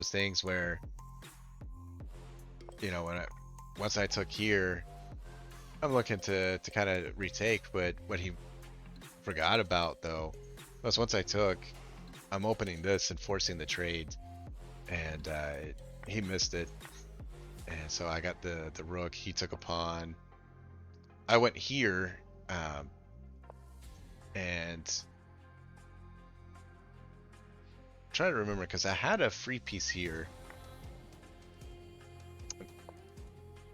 those things where, you know, once I took here, I'm looking to kind of retake, but what he forgot about though was once I took, I'm opening this and forcing the trade, and he missed it, and so I got the rook. He took a pawn. I went here, um, and try to remember because I had a free piece here,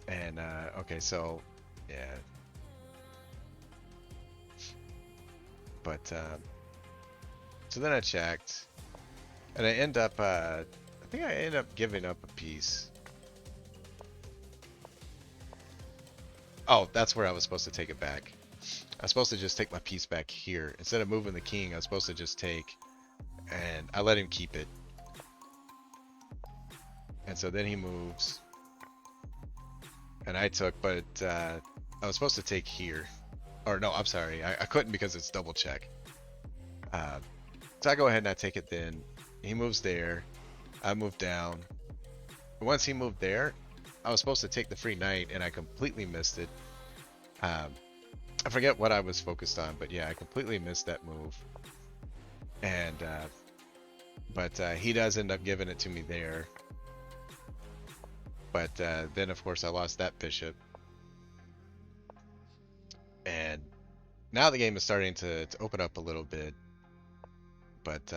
and okay, so yeah, but so then I checked, and I end up I think I end up giving up a piece. Oh, that's where I was supposed to take it back. I was supposed to just take my piece back here instead of moving the king. I was supposed to just take, and I let him keep it. And so then he moves, and I took, but I was supposed to take here. Or no, I'm sorry, I couldn't because it's double check. Uh, so I go ahead and I take it then. He moves there. I move down. Once he moved there, I was supposed to take the free knight, and I completely missed it. Um, I forget what I was focused on, but yeah, I completely missed that move. And but he does end up giving it to me there. But then, of course, I lost that bishop. And now the game is starting to open up a little bit. But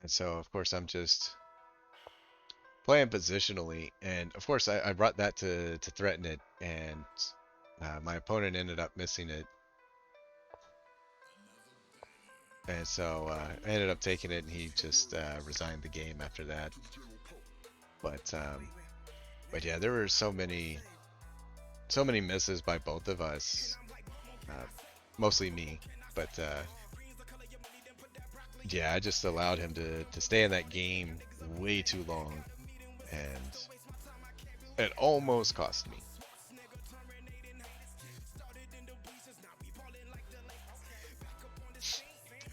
and so, of course, I'm just playing positionally. And, of course, I brought that to threaten it. And my opponent ended up missing it. And so I ended up taking it, and he just resigned the game after that. But yeah, there were so many misses by both of us, uh, mostly me. But yeah, I just allowed him to stay in that game way too long, and it almost cost me.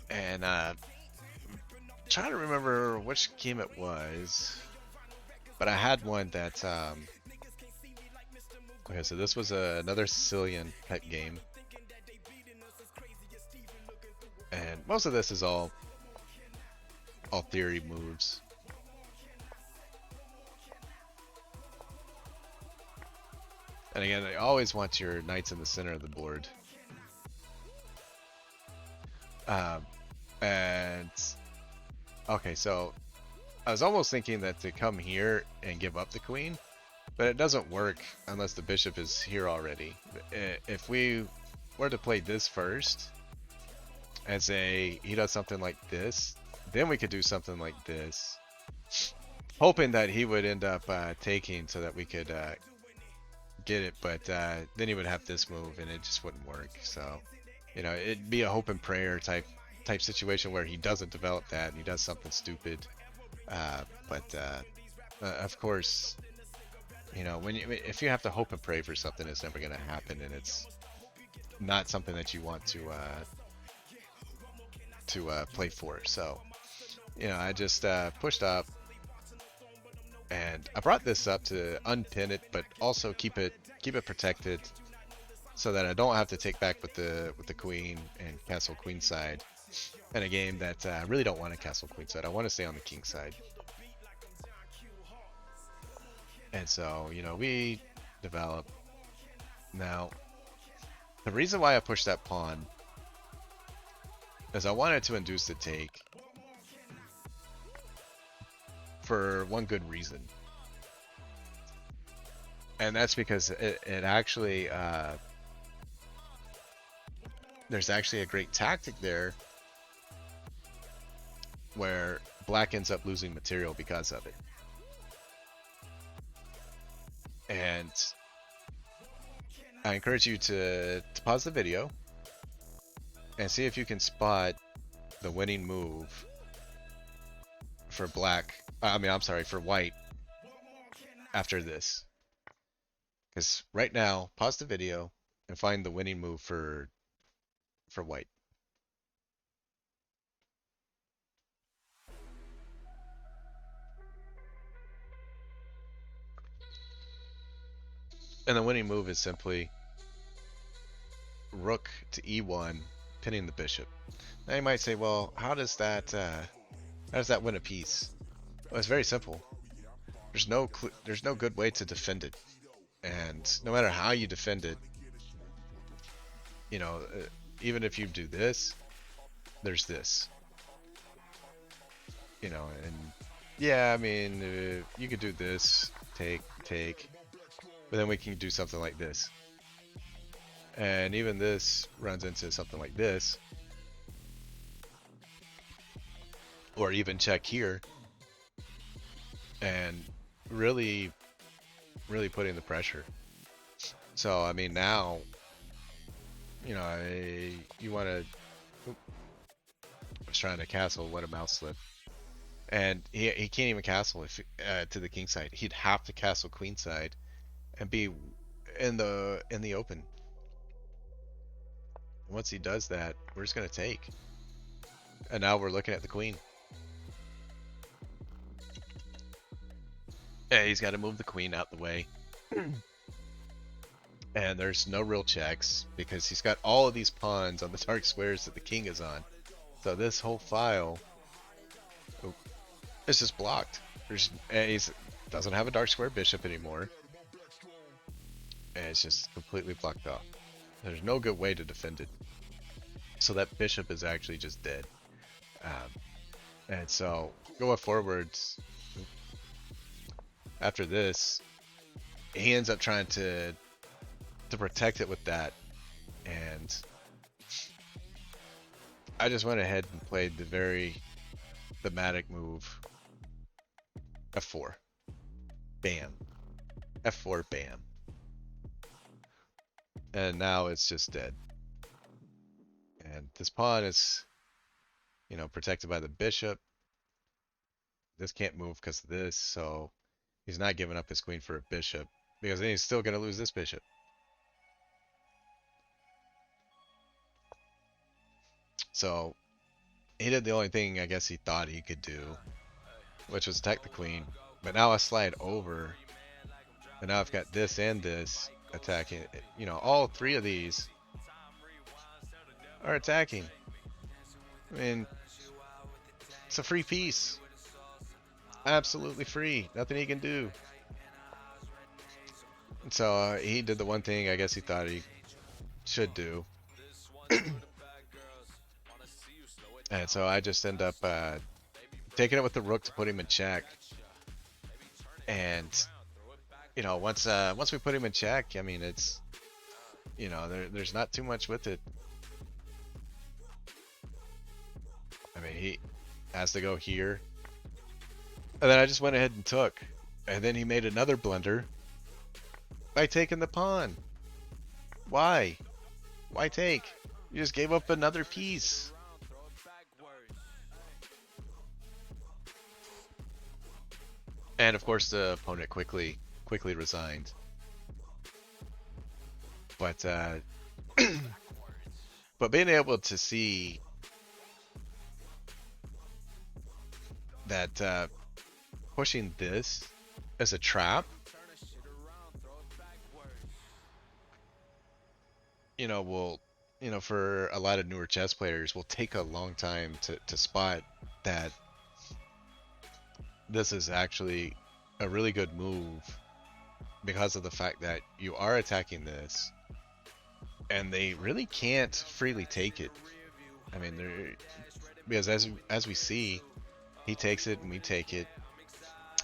And trying to remember which game it was, but I had one that okay, so this was another Sicilian type game, and most of this is all theory moves. And again, I always want your knights in the center of the board. And okay, so I was almost thinking that to come here and give up the queen, but it doesn't work unless the bishop is here already. If we were to play this first and say he does something like this, then we could do something like this, hoping that he would end up taking so that we could get it, but then he would have this move and it just wouldn't work. So, you know, it'd be a hope and prayer type situation where he doesn't develop that and he does something stupid. But of course, you know, if you have to hope and pray for something, it's never going to happen, and it's not something that you want to play for. So, you know, I just pushed up, and I brought this up to unpin it, but also keep it protected, so that I don't have to take back with the queen and castle queenside in a game that I really don't want to castle queenside. I want to stay on the king side. And so, you know, we develop. Now, the reason why I pushed that pawn is I wanted to induce the take for one good reason. And that's because it actually, there's actually a great tactic there where black ends up losing material because of it. And I encourage you to pause the video and see if you can spot the winning move for black. I'm sorry, for white after this. Because right now, pause the video and find the winning move for white. And the winning move is simply rook to e1, pinning the bishop. Now you might say, well, how does that win a piece? Well, it's very simple. There's no good way to defend it, and no matter how you defend it, you know, even if you do this, there's this, you know, and yeah, I mean, you could do this, take, but then we can do something like this, and even this runs into something like this, or even check here, and really, really putting the pressure. So I mean, now, you know, you want to. I was trying to castle, what a mouse slip. And he can't even castle if to the king side. He'd have to castle queen side and be in the open. Once he does that, we're just gonna take. And now we're looking at the queen. Yeah, he's got to move the queen out the way. And there's no real checks because he's got all of these pawns on the dark squares that the king is on. So this whole file is just blocked. He doesn't have a dark square bishop anymore. And it's just completely blocked off. There's no good way to defend it. So that bishop is actually just dead. And so going forwards, after this, he ends up trying to protect it with that, and I just went ahead and played the very thematic move f4, bam, f4, bam, and now it's just dead. And this pawn is, you know, protected by the bishop. This can't move because of this, so he's not giving up his queen for a bishop, because then he's still going to lose this bishop. So he did the only thing I guess he thought he could do, which was attack the queen. But now I slide over, and now I've got this and this attacking. You know, all three of these are attacking. I mean, it's a free piece. Absolutely free. Nothing he can do. And so he did the one thing I guess he thought he should do. And so I just end up taking it with the rook to put him in check. And you know, once we put him in check, I mean, it's, you know, there's not too much with it. I mean, he has to go here, and then I just went ahead and took, and then he made another blunder by taking the pawn. Why take? You just gave up another piece. And of course the opponent quickly resigned. But but being able to see that pushing this as a trap, you know, will, you know, for a lot of newer chess players, will take a long time to spot that this is actually a really good move, because of the fact that you are attacking this and they really can't freely take it. I mean, because as we see, he takes it and we take it,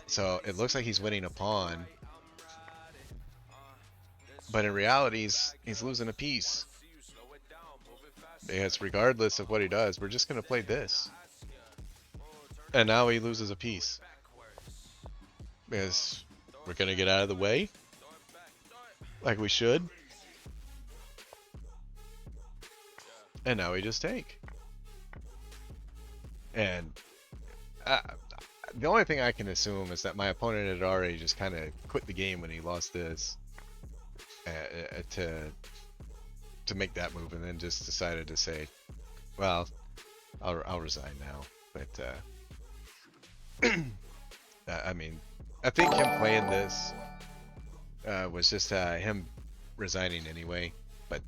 so it looks like he's winning a pawn, but in reality he's losing a piece, because regardless of what he does, we're just going to play this, and now he loses a piece because we're going to get out of the way like we should, and now we just take. And the only thing I can assume is that my opponent had already just kind of quit the game when he lost this to make that move, and then just decided to say, well, I'll resign now. But I mean, I think him playing this was just him resigning anyway. But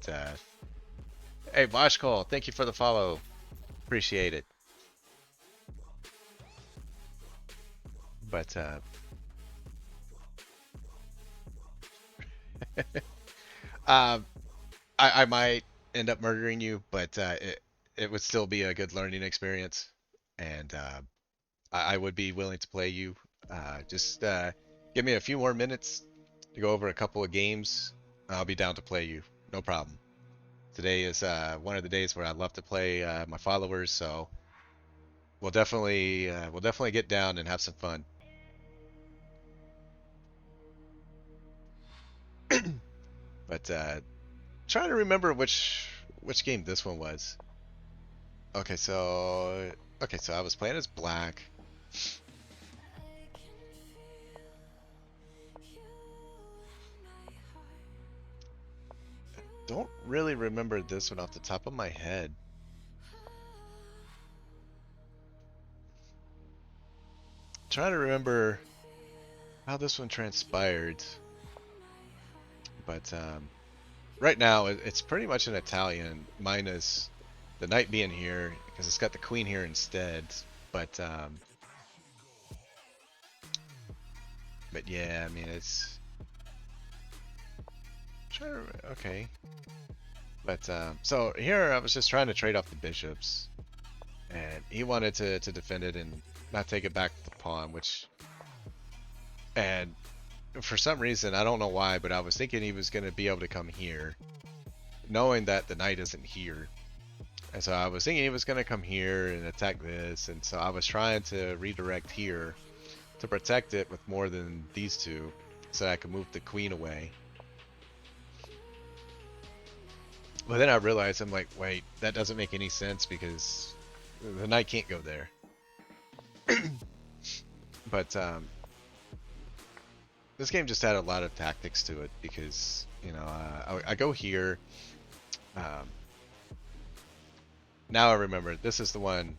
hey, Boshcall, thank you for the follow. Appreciate it. But um, I might end up murdering you, but it would still be a good learning experience, and I would be willing to play you. Just give me a few more minutes to go over a couple of games. I'll be down to play you. No problem. Today is one of the days where I love to play my followers, so we'll definitely get down and have some fun. But trying to remember which game this one was. Okay, so I was playing as black. Don't really remember this one off the top of my head. Trying to remember how this one transpired. But right now it's pretty much an Italian, minus the knight being here because it's got the queen here instead. But yeah, I mean it's okay. But so here I was just trying to trade off the bishops, and he wanted to defend it and not take it back to the pawn, which, and for some reason I don't know why, but I was thinking he was going to be able to come here, knowing that the knight isn't here. And so I was thinking he was going to come here and attack this, and so I was trying to redirect here to protect it with more than these two, so I could move the queen away. But then I realized, I'm like, wait, that doesn't make any sense because the knight can't go there. But this game just had a lot of tactics to it because, you know, I go here. Um, now I remember this is the one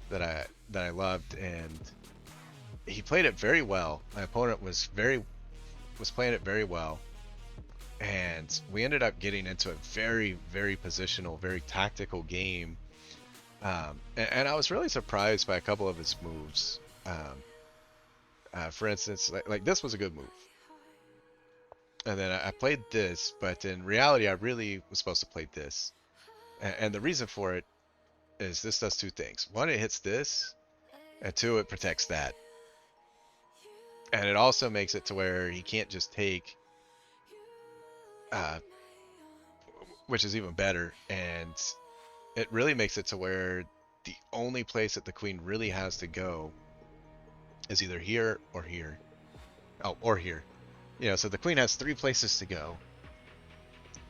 that I loved, and he played it very well. My opponent was playing it very well, and we ended up getting into a very positional, very tactical game. And I was really surprised by a couple of his moves. For instance, like this was a good move. And then I played this, but in reality, I really was supposed to play this. And the reason for it is this does two things. One, it hits this, and two, it protects that. And it also makes it to where he can't just take, uh, which is even better. And it really makes it to where the only place that the queen really has to go is either here or here. Oh, or here. You know, so the queen has three places to go.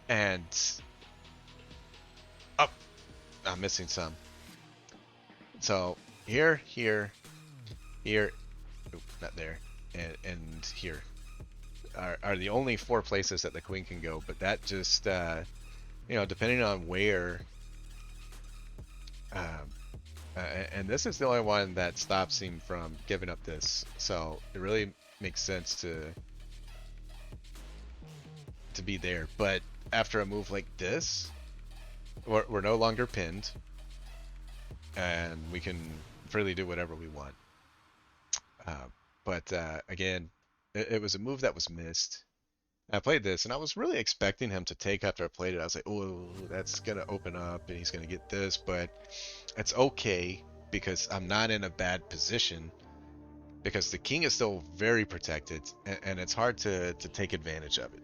And oh, I'm missing some. So here, here, here, oop, not there, and here are the only four places that the queen can go. But that just, you know, depending on where, and this is the only one that stops him from giving up this. So it really makes sense to be there. But after a move like this, we're no longer pinned, and we can freely do whatever we want. But again, it was a move that was missed. I played this, and I was really expecting him to take after I played it. I was like, oh, that's going to open up, and he's going to get this, but it's okay because I'm not in a bad position because the king is still very protected, and it's hard to take advantage of it.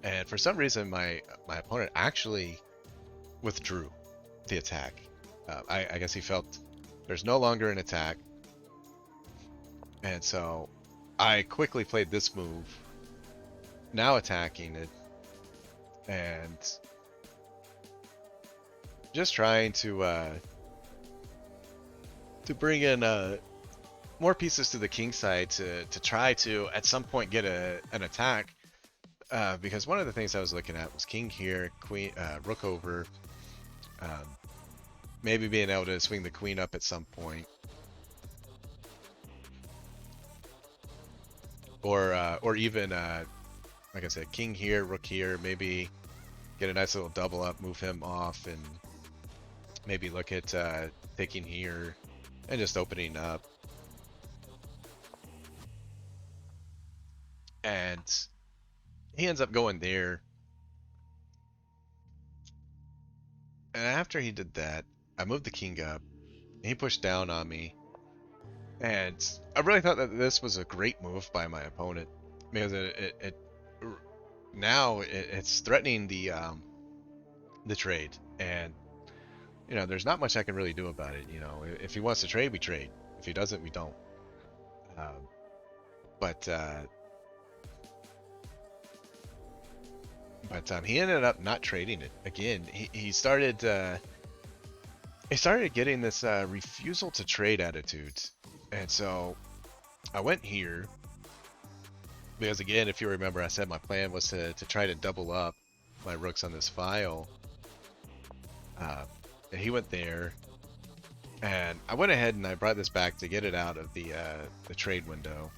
And for some reason, my opponent actually withdrew the attack. I guess he felt there's no longer an attack. And so I quickly played this move, now attacking it, and just trying to bring in more pieces to the king side to try to at some point get an attack. Because one of the things I was looking at was king here, queen, rook over, maybe being able to swing the queen up at some point. or even like I said, king here, rook here, maybe get a nice little double up, move him off, and maybe look at taking here and just opening up. And he ends up going there. And after he did that, I moved the king up. He pushed down on me. And I really thought that this was a great move by my opponent because it now it's threatening the trade, and you know there's not much I can really do about it. You know, if he wants to trade, we trade. If he doesn't, we don't. Um, but he ended up not trading it again. He started getting this refusal to trade attitude, and so I went here because again, if you remember, I said my plan was to try to double up my rooks on this file. And he went there, and I went ahead and I brought this back to get it out of the trade window.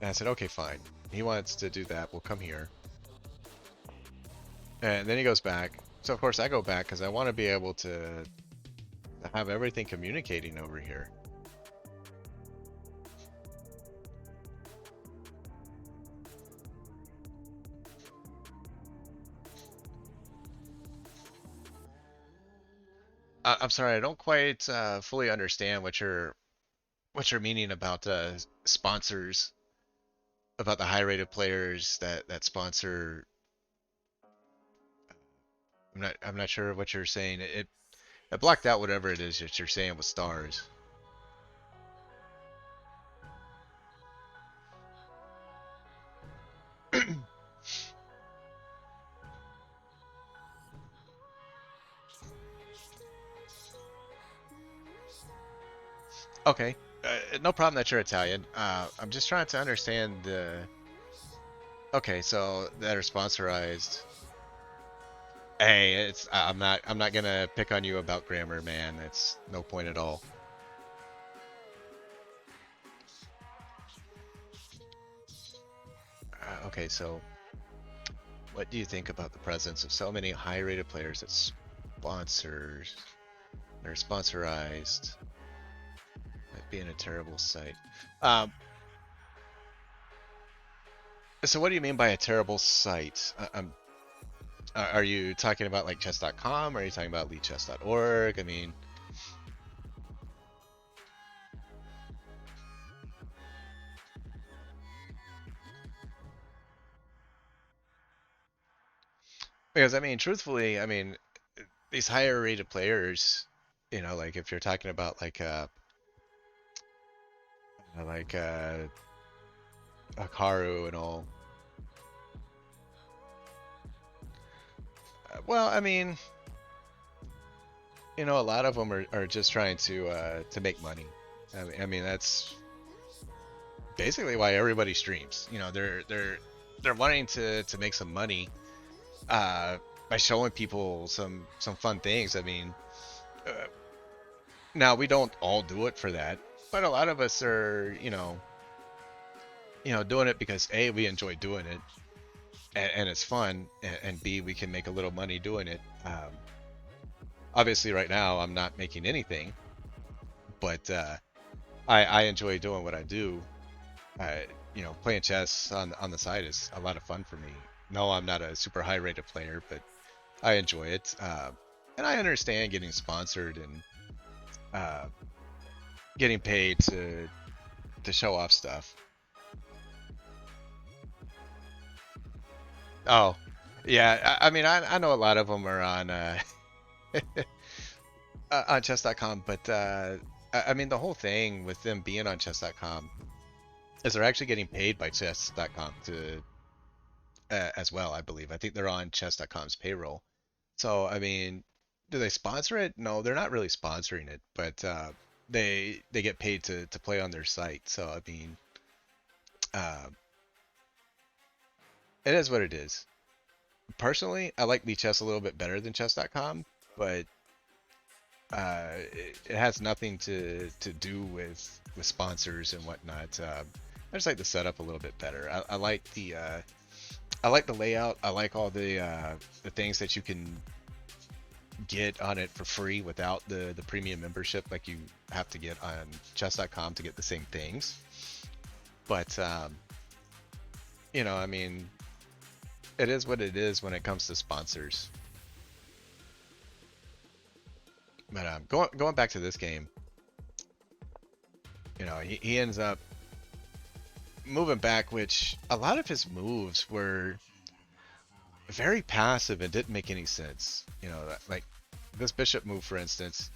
And I said, okay, fine. He wants to do that. We'll come here. And then he goes back. So of course I go back because I want to be able to have everything communicating over here. I'm sorry, I don't quite fully understand what you're meaning about sponsors, about the high-rated players that sponsor. I'm not sure what you're saying. It blocked out whatever it is that you're saying with stars. Okay, no problem that you're Italian. I'm just trying to understand the. Okay, so that are sponsorized. Hey, it's I'm not gonna pick on you about grammar, man. It's no point at all. Okay, so what do you think about the presence of so many high-rated players that sponsors, they're sponsorized, might be in a terrible site. Um, so what do you mean by a terrible site? Are you talking about like chess.com? Or are you talking about leadchess.org? I mean, because I mean, truthfully, I mean, these higher rated players, you know, like if you're talking about like Hikaru and all. Well, I mean, you know, a lot of them are just trying to make money. I mean, that's basically why everybody streams. You know, they're wanting to make some money by showing people some fun things. I mean, uh, now we don't all do it for that, but a lot of us are, doing it because A, we enjoy doing it, and it's fun, and B, we can make a little money doing it. Obviously, right now I'm not making anything, but I enjoy doing what I do. Playing chess on the side is a lot of fun for me. No, I'm not a super high rated player, but I enjoy it, and I understand getting sponsored and uh, getting paid to show off stuff. Oh, yeah. I mean, I know a lot of them are on on chess.com, but I mean, the whole thing with them being on chess.com is they're actually getting paid by chess.com to as well, I believe. I think they're on chess.com's payroll. So, I mean, do they sponsor it? No, they're not really sponsoring it, but they get paid to play on their site. So, I mean, uh, it is what it is. Personally, I like Chess a little bit better than chess.com, but it has nothing to do with sponsors and whatnot. I just like the setup a little bit better. I like the layout. I like all the things that you can get on it for free without the premium membership, like you have to get on chess.com to get the same things. But you know, I mean, it is what it is when it comes to sponsors. But going back to this game, you know, he ends up moving back, which a lot of his moves were very passive and didn't make any sense. You know, like this bishop move, for instance,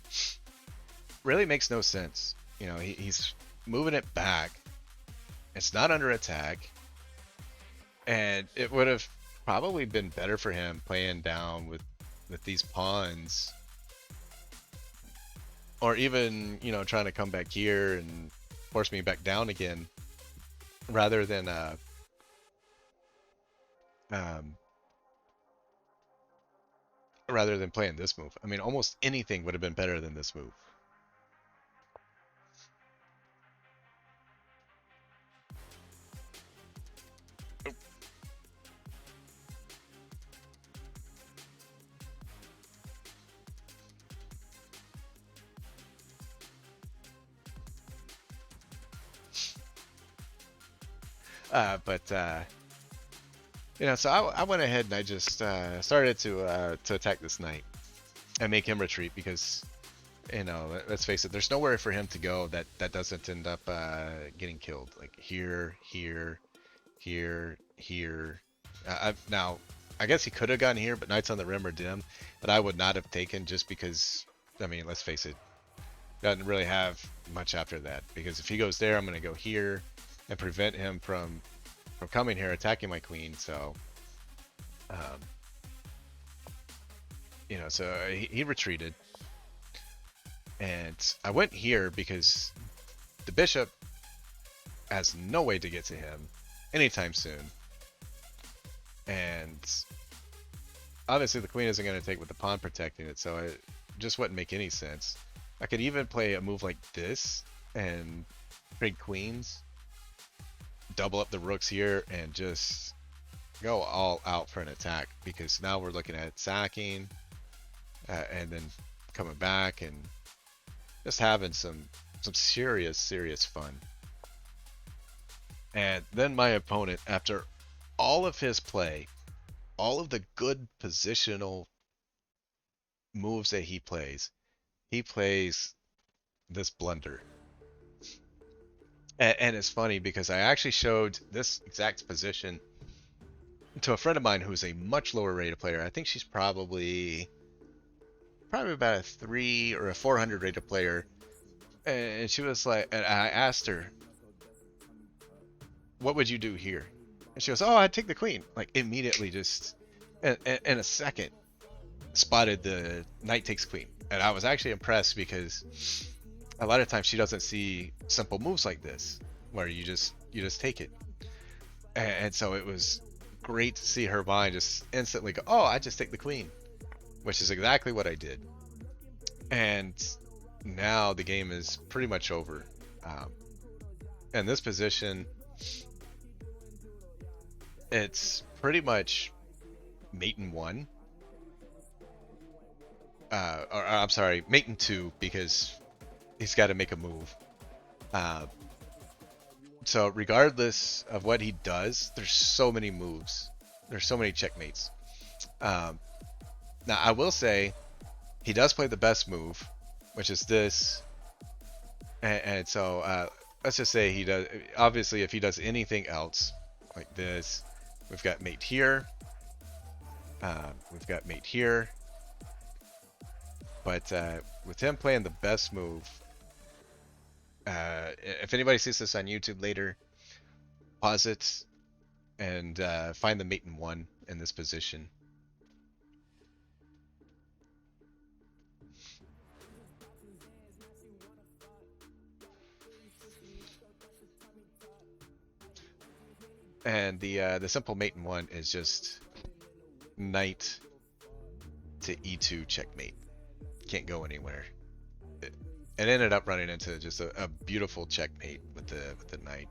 really makes no sense. You know, he's moving it back. It's not under attack. And it would have probably been better for him playing down with these pawns. Or even, you know, trying to come back here and force me back down again. Rather than um, rather than playing this move. I mean, almost anything would have been better than this move. But you know, so I went ahead and I just started to attack this knight and make him retreat because, you know, let's face it, there's nowhere for him to go that doesn't end up getting killed. Like here, here, here, here. Now, I guess he could have gone here, but Knights on the Rim are dim. But I would not have taken just because, I mean, let's face it, doesn't really have much after that. Because if he goes there, I'm going to go here and prevent him from coming here attacking my queen. So, you know, so he retreated. And I went here because the bishop has no way to get to him anytime soon. And obviously the queen isn't going to take with the pawn protecting it, so it just wouldn't make any sense. I could even play a move like this and trade queens, double up the rooks here, and just go all out for an attack, because now we're looking at sacking and then coming back and just having some serious fun. And then my opponent, after all of his play, all of the good positional moves that he plays this blunder. And it's funny because I actually showed this exact position to a friend of mine who's a much lower rated player. I think she's probably about a 3 or a 400 rated player. And she was like, and I asked her, what would you do here? And she goes, oh, I'd take the queen. Like immediately, just in a second, spotted the knight takes queen. And I was actually impressed because a lot of times she doesn't see simple moves like this where you just take it. And so it was great to see her mind just instantly go, oh, I just take the queen, which is exactly what I did. And now the game is pretty much over. In this position, it's pretty much mate in 1. Or I'm sorry, mate in 2, because he's got to make a move. So regardless of what he does, there's so many moves. There's so many checkmates. Now I will say he does play the best move, which is this. And so let's just say he does. Obviously, if he does anything else like this, we've got mate here. We've got mate here. But with him playing the best move, if anybody sees this on YouTube later, pause it and find the mate in 1 in this position. And the simple mate in 1 is just knight to e2 checkmate. Can't go anywhere. It ended up running into just a beautiful checkmate with the knight.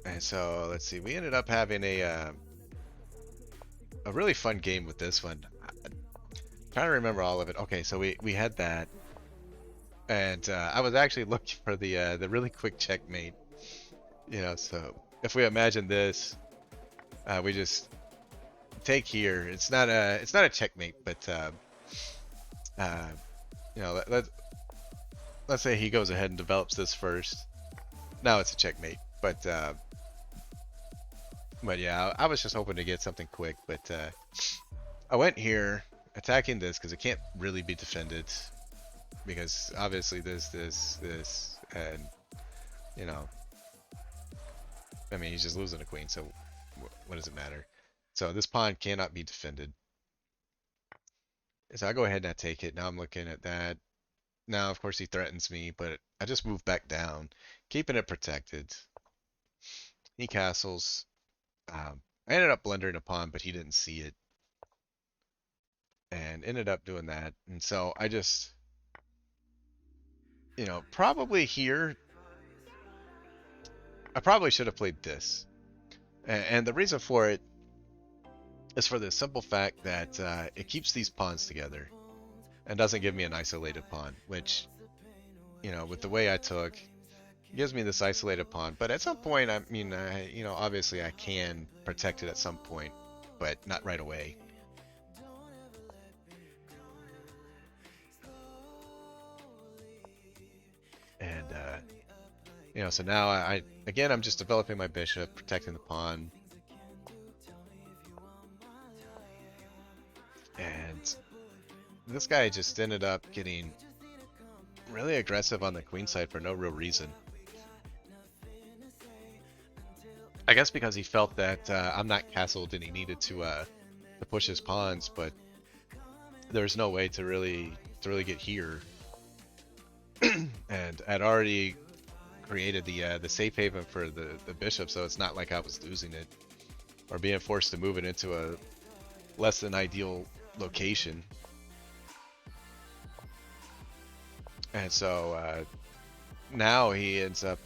And so let's see, we ended up having a really fun game with this one. I'm trying to remember all of it. Okay, so we had that, and I was actually looking for the really quick checkmate. You know, so if we imagine this, we just take here. It's not a checkmate, but uh, you know, let's say he goes ahead and develops this first. Now it's a checkmate, but yeah, I was just hoping to get something quick, but I went here attacking this because it can't really be defended because obviously this, and you know, I mean he's just losing a queen, so what does it matter? So this pawn cannot be defended. So I go ahead and I take it. Now I'm looking at that. Now of course he threatens me, but I just move back down, keeping it protected. He castles. I ended up blundering a pawn, but he didn't see it, and ended up doing that. And so I just, you know, probably here, I probably should have played this. And the reason for it is for the simple fact that it keeps these pawns together and doesn't give me an isolated pawn, which, you know, with the way I took, gives me this isolated pawn. But at some point, I mean, you know, obviously I can protect it at some point, but not right away. And, you know, so now again, I'm just developing my bishop, protecting the pawn. And this guy just ended up getting really aggressive on the queen side for no real reason. I guess because he felt that I'm not castled and he needed to push his pawns, but there's no way to really get here. And I'd already created the safe haven for the bishop, so it's not like I was losing it or being forced to move it into a less than ideal location. And so now he ends up,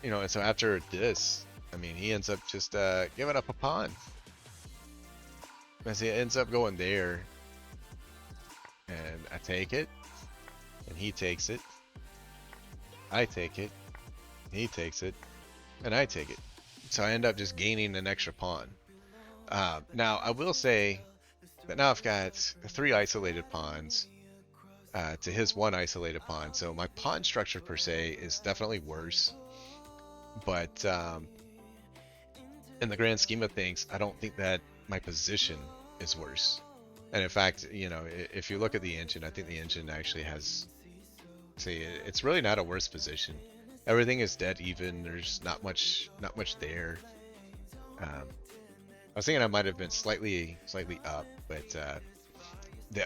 you know, and so after this, I mean, he ends up just giving up a pawn. As he ends up going there, and I take it, and he takes it. I take it, he takes it, and I take it. So I end up just gaining an extra pawn. Now, I will say that now I've got 3 isolated pawns to his 1 isolated pawn. So my pawn structure per se is definitely worse. But in the grand scheme of things, I don't think that my position is worse. And in fact, you know, if you look at the engine, I think the engine actually has, see, it's really not a worse position. Everything is dead even. There's not much there. I was thinking I might have been slightly up, but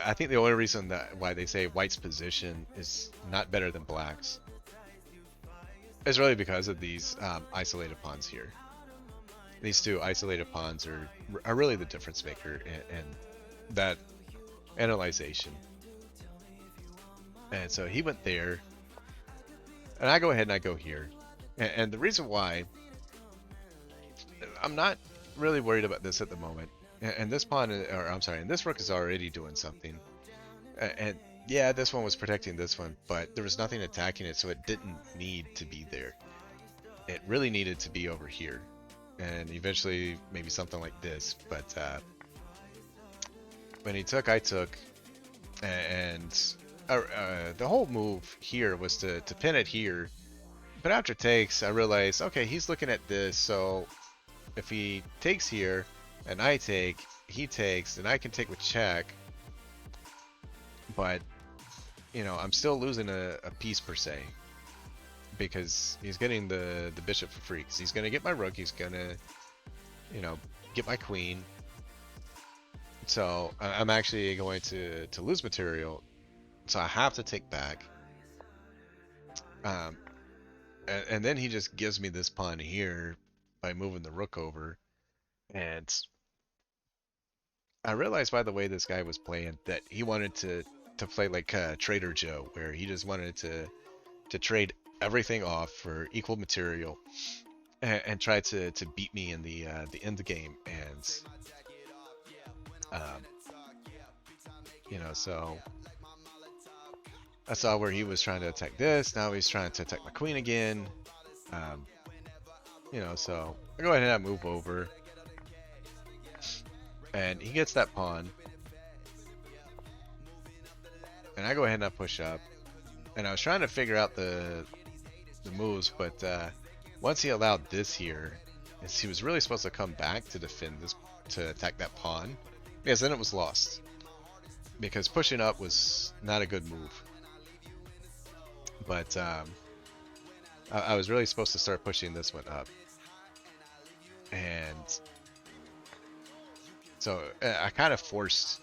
I think the only reason that why they say white's position is not better than black's is really because of these isolated pawns here. These 2 isolated pawns are really the difference maker in that analyzation. And so he went there, and I go ahead and I go here. And the reason why I'm not really worried about this at the moment, and this pawn, or I'm sorry, and this rook is already doing something. And yeah, this one was protecting this one, but there was nothing attacking it, so it didn't need to be there. It really needed to be over here, and eventually maybe something like this. But when he took, I took, and the whole move here was to pin it here. But after takes, I realized, okay, he's looking at this, so if he takes here, and I take, he takes, and I can take with check. But, you know, I'm still losing a piece per se. Because he's getting the bishop for free. Because he's going to get my rook, he's going to, you know, get my queen. So I'm actually going to lose material. So I have to take back. And then he just gives me this pawn here by moving the rook over. And I realized by the way this guy was playing that he wanted to play like Trader Joe, where he just wanted to trade everything off for equal material. and try to beat me in the end game. And um, so I saw where he was trying to attack this. Now he's trying to attack my queen again. Um, so I go ahead and I move over, and he gets that pawn, and I go ahead and I push up. And I was trying to figure out the moves, but once he allowed this here, he was really supposed to come back to defend this, to attack that pawn, because then it was lost. Because pushing up was not a good move. But I was really supposed to start pushing this one up. And so I kind of forced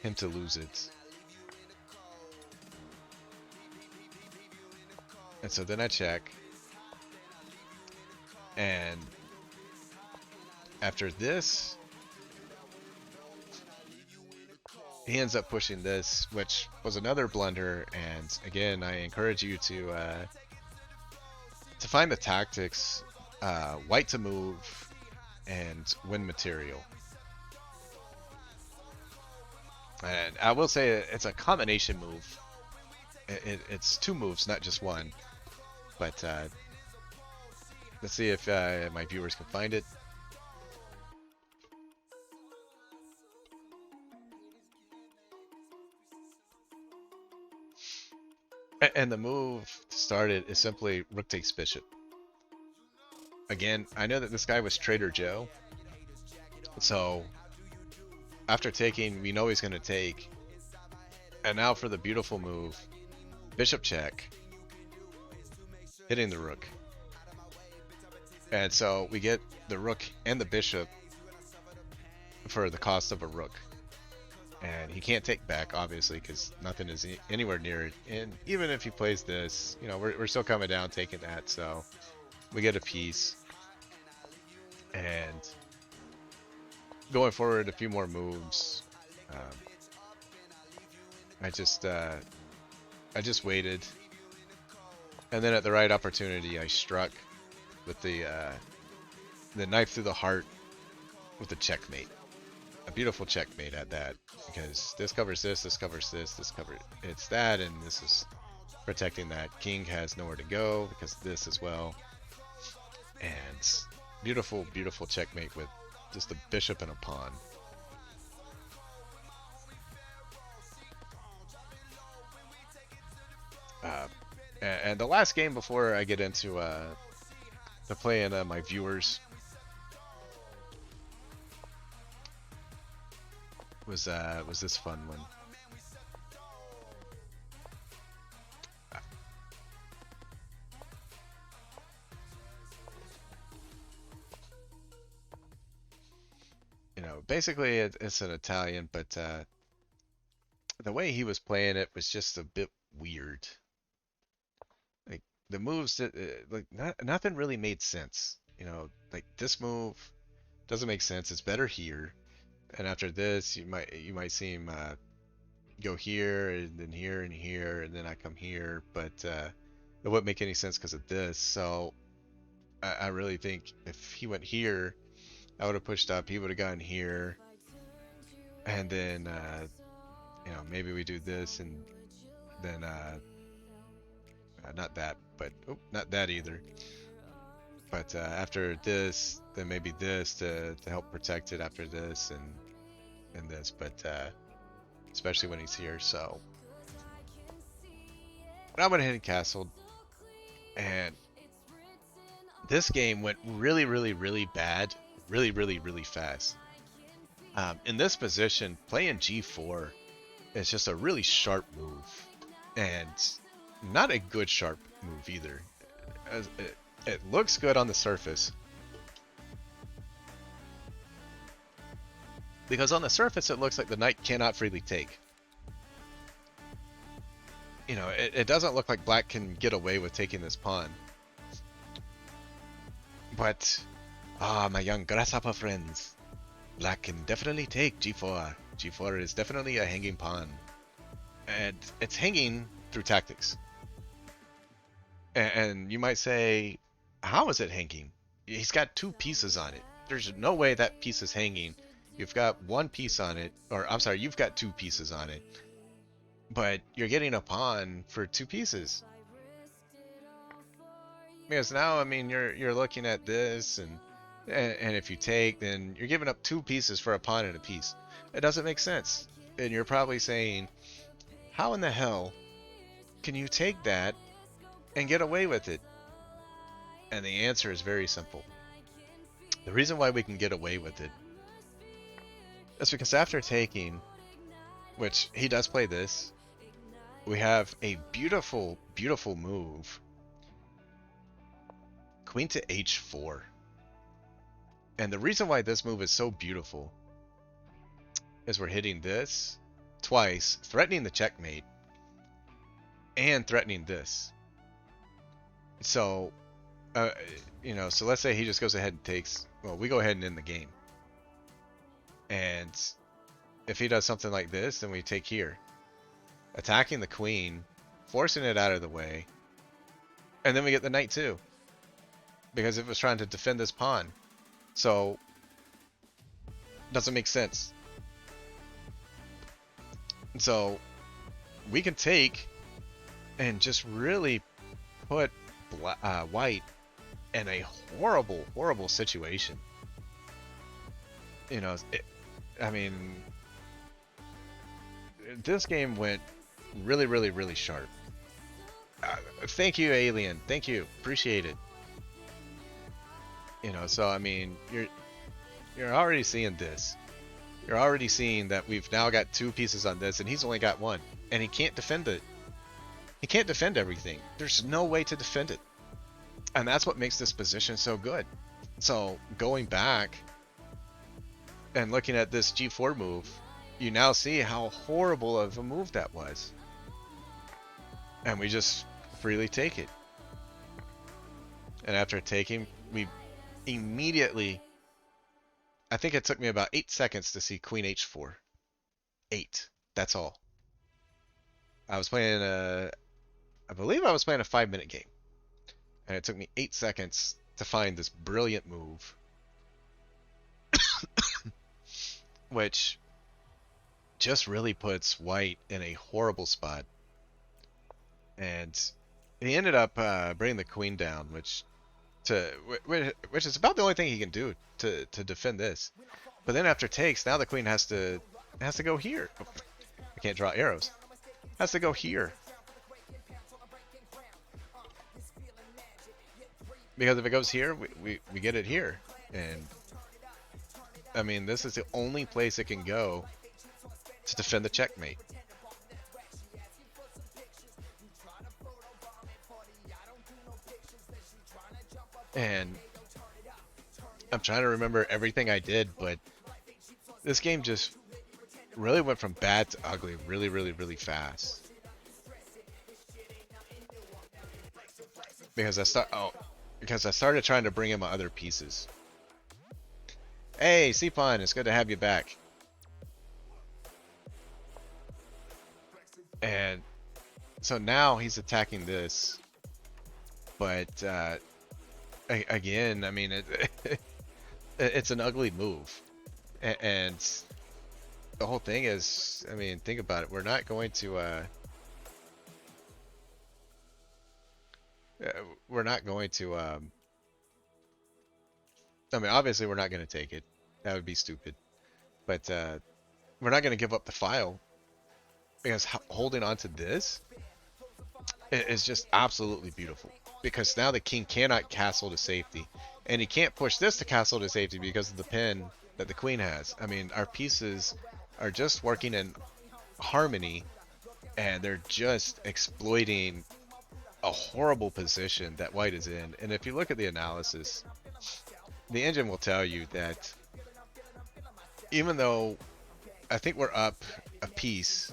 him to lose it. And so then I check. And after this, he ends up pushing this, which was another blunder. And again, I encourage you to find the tactics, white to move, and win material. And I will say it's a combination move. It's two moves, not just one. But let's see if my viewers can find it. And the move started is simply rook takes bishop. Again, I know that this guy was Trader Joe. So after taking, we know he's going to take. And now for the beautiful move, bishop check, hitting the rook. And so we get the rook and the bishop for the cost of a rook. And he can't take back, obviously, because nothing is anywhere near it. And even if he plays this, we're still coming down, taking that. So we get a piece. And going forward, a few more moves. I just waited. And then at the right opportunity, I struck with the knife through the heart with the checkmate. A beautiful checkmate at that, because this covers this covers this covers it's that, and this is protecting that. King has nowhere to go because of this as well. And beautiful, beautiful checkmate with just a bishop and a pawn. And the last game before I get into the play in my viewers was this fun one. Basically it's an Italian, but the way he was playing it was just a bit weird. Like the moves that like nothing really made sense. Like this move doesn't make sense. It's better here. And after this, you might see him go here and then here and here, and then I come here, but it wouldn't make any sense because of this. So I really think if he went here, I would have pushed up. He would have gotten here, and then maybe we do this, and then not that, but not that either. But after this, then maybe this to help protect it after this, and this, but especially when he's here. So I went ahead and castled, and this game went really, really, really bad, really, really, really fast. In this position, playing g4 is just a really sharp move, and not a good sharp move either. It looks good on the surface, because on the surface it looks like the knight cannot freely take. It doesn't look like black can get away with taking this pawn. But, my young grasshopper friends, black can definitely take g4. g4 is definitely a hanging pawn. And it's hanging through tactics. And you might say, how is it hanging? He's got two pieces on it. There's no way that piece is hanging. You've got one piece on it, or I'm sorry, you've got two pieces on it, but you're getting a pawn for two pieces. Because now, I mean, you're looking at this, and if you take, then you're giving up two pieces for a pawn and a piece. It doesn't make sense. And you're probably saying, how in the hell can you take that and get away with it? And the answer is very simple. The reason why we can get away with it is because after taking, which he does play this, we have a beautiful, beautiful move. Queen to h4. And the reason why this move is so beautiful is we're hitting this twice, threatening the checkmate, and threatening this. So, so let's say he just goes ahead and takes, well, we go ahead and end the game. And if he does something like this, then we take here. Attacking the queen, forcing it out of the way, and then we get the knight too. Because it was trying to defend this pawn. So, doesn't make sense. So, we can take and just really put white in a horrible, horrible situation. I mean, this game went really, really, really sharp. Thank you, Alien. Thank you. Appreciate it. So I mean, you're already seeing this. You're already seeing that we've now got two pieces on this, and he's only got one, and he can't defend it. He can't defend everything. There's no way to defend it, and that's what makes this position so good. So going back and looking at this G4 move, you now see how horrible of a move that was, and we just freely take it. And after taking, we immediately, I think it took me about 8 seconds to see Queen H4. 8. That's all. I was playing I believe I was playing a 5-minute game. And it took me 8 seconds to find this brilliant move. Which just really puts white in a horrible spot. And he ended up bringing the queen down, which is about the only thing he can do to defend this. But then after takes, now the queen has to go here. Oh, I can't draw arrows. Has to go here. Because if it goes here, we get it here. And I mean, this is the only place it can go to defend the checkmate. And I'm trying to remember everything I did, but this game just really went from bad to ugly really, really, really fast. Because I started trying to bring in my other pieces. Hey, Cpon, it's good to have you back. And so now he's attacking this, but again, I mean, it's an ugly move, and the whole thing is, I mean, think about it. We're not going to I mean, obviously we're not going to take it. That would be stupid. But we're not going to give up the file, because holding on to this is just absolutely beautiful. Because now the king cannot castle to safety, and he can't push this to castle to safety because of the pin that the queen has. I mean, our pieces are just working in harmony, and they're just exploiting a horrible position that white is in. And if you look at the analysis, the engine will tell you that even though I think we're up a piece,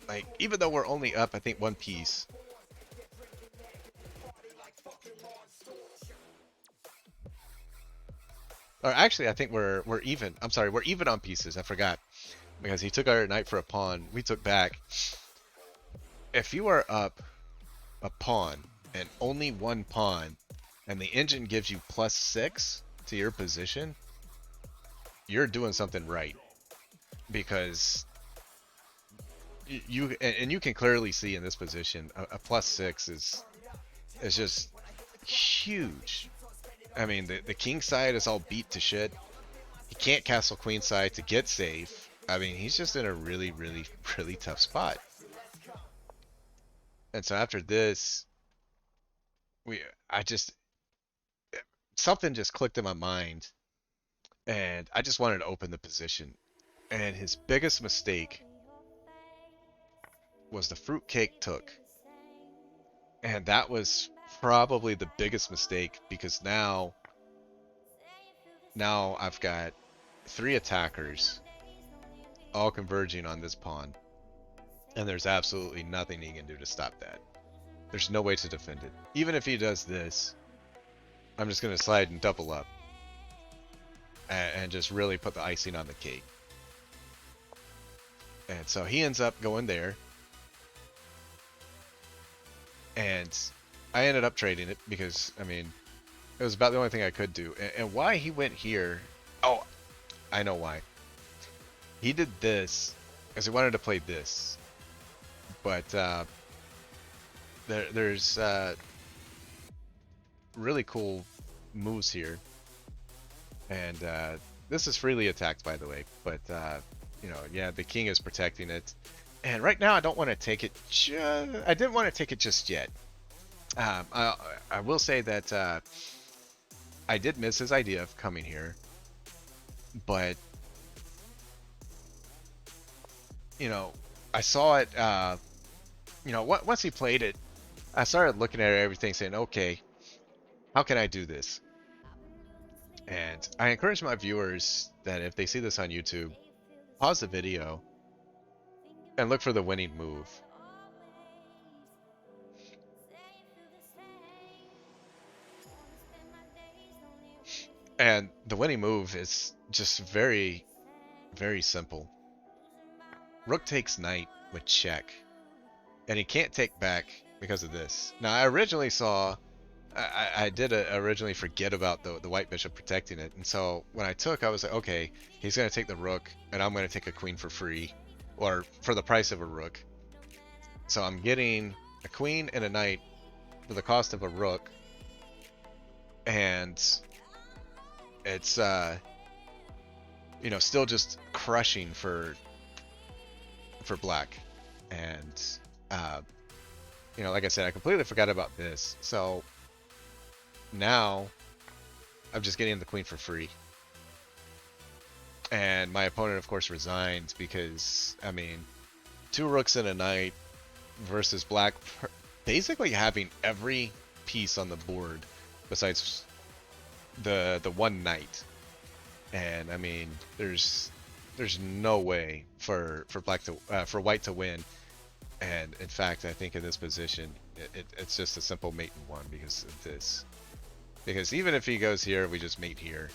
like, even though we're only up, I think, one piece, or actually, I think we're even. I'm sorry, we're even on pieces. I forgot, because he took our knight for a pawn. We took back. If you are up a pawn and only one pawn, and the engine gives you +6 to your position, you're doing something right because and you can clearly see in this position a +6 is just huge. I mean, the king side is all beat to shit. He can't castle queen side to get safe. I mean, he's just in a really, really, really tough spot. And so after this, we I just something just clicked in my mind, and I just wanted to open the position. And his biggest mistake was the fruitcake took, and that was probably the biggest mistake because now I've got three attackers all converging on this pawn, and there's absolutely nothing he can do to stop that. There's no way to defend it. Even if he does this, I'm just going to slide and double up and just really put the icing on the cake. And so he ends up going there, and I ended up trading it because, I mean, it was about the only thing I could do. And why he went here, oh, I know why. He did this because he wanted to play this. But there's really cool moves here. And this is freely attacked, by the way. But, you know, yeah, the king is protecting it. And right now I don't want to take it. I didn't want to take it just yet. I will say that I did miss his idea of coming here. But, you know, I saw it, you know, once he played it, I started looking at everything saying, okay, how can I do this? And I encourage my viewers that if they see this on YouTube, pause the video and look for the winning move. And the winning move is just very, very simple. Rook takes knight with check. And he can't take back because of this. Now, I originally saw... I did originally forget about the white bishop protecting it. And so when I took, I was like, okay, he's going to take the rook, and I'm going to take a queen for free. Or for the price of a rook. So I'm getting a queen and a knight for the cost of a rook. And it's, you know, still just crushing for black. And, you know, like I said, I completely forgot about this. So now I'm just getting the queen for free. And my opponent, of course, resigned because, I mean, two rooks and a knight versus black basically having every piece on the board besides the one knight. And I mean, there's no way for black to for white to win. And in fact, I think in this position, it's just a simple mate in one because of this. Because even if he goes here, we just mate here.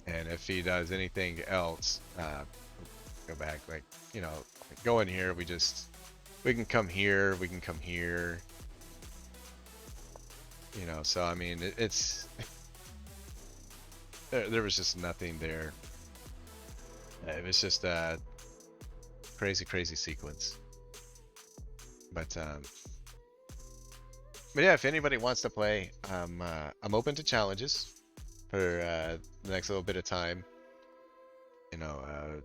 And if he does anything else, go back, like, you know, go in here, we can come here, we can come here. You know, so I mean, it's... there was just nothing there. It was just a crazy, crazy sequence. But yeah, if anybody wants to play, I'm open to challenges for the next little bit of time. You know,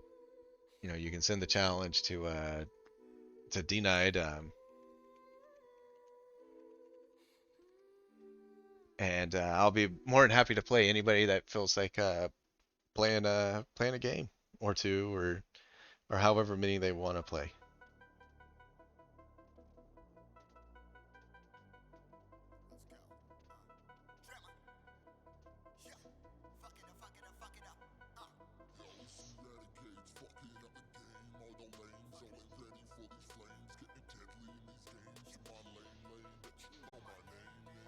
you can send the challenge to Denied, and I'll be more than happy to play anybody that feels like playing a game or two or however many they want to play.